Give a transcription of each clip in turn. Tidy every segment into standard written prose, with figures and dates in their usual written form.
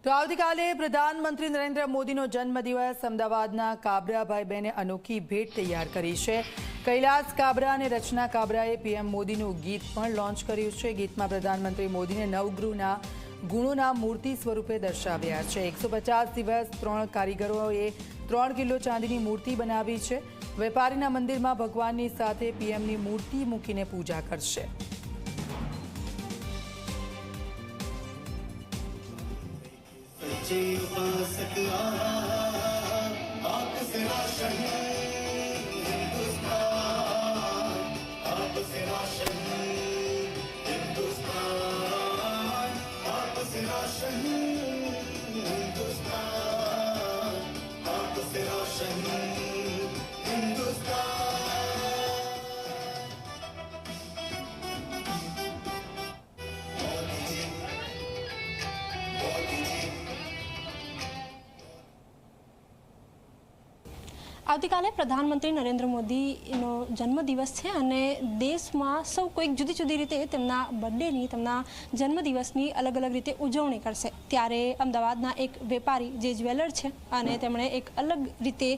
તો આવતીકાલે પ્રધાનમંત્રી નરેન્દ્ર મોદીનો જન્મદિવસ અમદાવાદના કાબરાભાઈ અનોખી ભેટ તૈયાર કરી છે। કૈલાસ કાબરા અને રચના કાબરાએ પીએમ મોદીનું ગીત પણ લોન્ચ કર્યું છે। ગીતમાં પ્રધાનમંત્રી મોદીને નવગૃહના ગુણોના મૂર્તિ સ્વરૂપે દર્શાવ્યા છે। 150 દિવસ 3 કારીગરોએ 3 કિલો ચાંદીની મૂર્તિ બનાવી છે। વેપારીના મંદિરમાં ભગવાનની સાથે પીએમની મૂર્તિ મૂકીને પૂજા કરશે। આવતીકાલે પ્રધાનમંત્રી નરેન્દ્ર મોદીનો જન્મદિવસ છે અને દેશમાં સૌ કોઈક જુદી જુદી રીતે તેમના બર્થડેની તેમના જન્મદિવસની અલગ અલગ રીતે ઉજવણી કરશે। ત્યારે અમદાવાદના એક વેપારી જે જ્વેલર છે અને તેમણે એક અલગ રીતે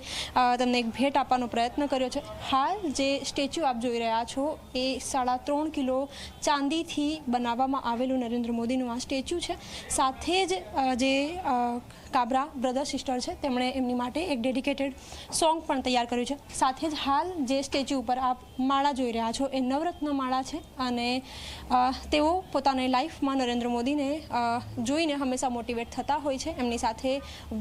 તેમને એક ભેટ આપવાનો પ્રયત્ન કર્યો છે। હાલ જે સ્ટેચ્યુ આપ જોઈ રહ્યા છો એ 3.5 કિલો ચાંદીથી બનાવવામાં આવેલું નરેન્દ્ર મોદીનું આ સ્ટેચ્યુ છે। સાથે જ જે કાબરા બ્રધર સિસ્ટર છે તેમણે એમની માટે એક ડેડિકેટેડ સોંગ પણ તૈયાર કર્યું છે। સાથે જ હાલ જે સ્ટેચ્યુ ઉપર આપ માળા જોઈ રહ્યા છો એ નવરત્ન માળા છે અને તેઓ પોતાની લાઈફમાં નરેન્દ્ર મોદીને જોઈને હંમેશા મોટિવેટ થતા હોય છે। એમની સાથે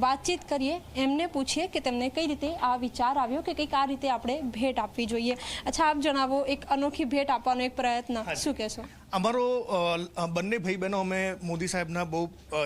વાતચીત કરીએ, એમને પૂછીએ કે તેમને કઈ રીતે આ વિચાર આવ્યો કે કંઈક આ રીતે આપણે ભેટ આપવી જોઈએ। અચ્છા, આપ જણાવો, એક અનોખી ભેટ આપવાનો એક પ્રયત્ન શું કહેશો? અમારો બંને ભાઈ બહેનો અમે મોદી સાહેબના બહુ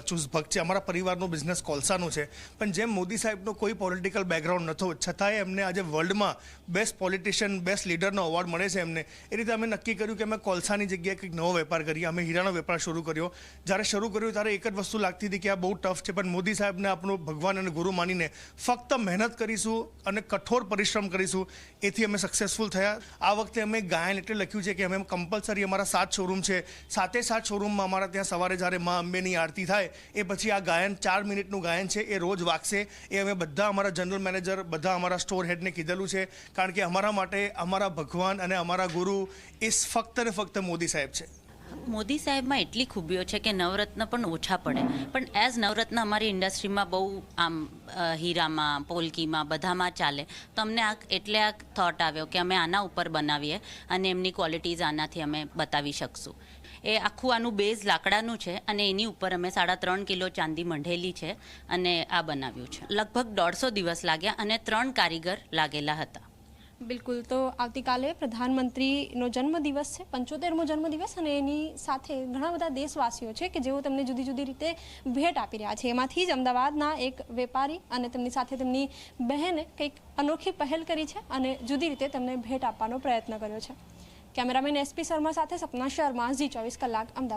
ચૂઝ ભક્ત છે। અમારા પરિવારનો બિઝનેસ કોલસાનું છે, પણ જેમ મોદી સાહેબનો કોઈ પોલિટિકલ બેકગ્રાઉન્ડ નહોતો, છતાંય એમને આજે વર્લ્ડમાં બેસ્ટ પોલિટિશિયન, બેસ્ટ લીડરનો એવોર્ડ મળે છે એમને। એ રીતે અમે નક્કી કર્યું કે અમે કોલસાની જગ્યાએ કંઈક નવો વેપાર કરીએ। અમે હીરાનો વેપાર શરૂ કર્યો। જ્યારે શરૂ કર્યો ત્યારે એક જ વસ્તુ લાગતી હતી કે આ બહુ ટફ છે, પણ મોદી સાહેબને આપણો ભગવાન અને ગુરુ માનીને ફક્ત મહેનત કરીશું અને કઠોર પરિશ્રમ કરીશું, એથી અમે સક્સેસફુલ થયા। આ વખતે અમે ગાયન એટલે લખ્યું છે કે અમે કમ્પલસરી અમારા 7 શોરૂમ છે, 7 શોરૂમમાં અમારા ત્યાં સવારે જ્યારે મા અંબેની આરતી થાય એ પછી આ ગાયન 4 મિનિટનું ગાયન છે એ રોજ વાગશે। એ અમે બધા અમારા જનરલ મેનેજર, બધા અમારા સ્ટોર હેડને કીધેલું છે, કારણ કે અમારા માટે અમારા ભગવાન અને અમારા ગુરુ એ ફક્ત ને ફક્ત મોદી સાહેબ છે। મોદી સાહેબમાં એટલી ખૂબીઓ છે કે નવરત્ન પણ ઓછા પડે, પણ એઝ નવરત્ન અમારી ઇન્ડસ્ટ્રીમાં બહુ આમ હીરામાં, પોલકીમાં બધામાં ચાલે। તો અમને એટલે આ થોટ આવ્યો કે અમે આના ઉપર બનાવીએ અને એમની ક્વોલિટીઝ આનાથી અમે બતાવી શકશું। એ આખું આનું બેઝ લાકડાનું છે અને એની ઉપર અમે 3.5 કિલો ચાંદી મઢેલી છે અને આ બનાવ્યું છે। લગભગ 150 દિવસ લાગ્યા અને 3 કારીગર લાગેલા હતા। બિલકુલ। તો આવતીકાલે પ્રધાનમંત્રીનો જન્મદિવસ છે, 75મો જન્મદિવસ, અને એની સાથે ઘણા બધા દેશવાસીઓ છે કે જેઓ તેમને જુદી જુદી રીતે ભેટ આપી રહ્યા છે। એમાંથી જ અમદાવાદના એક વેપારી અને તેમની સાથે તેમની બહેને કંઈક અનોખી પહેલ કરી છે અને જુદી રીતે તેમને ભેટ આપવાનો પ્રયત્ન કર્યો છે। કેમેરામેન SP શર્મા સાથે સપના શર્મા, Zee 24 કલાક, અમદાવાદ।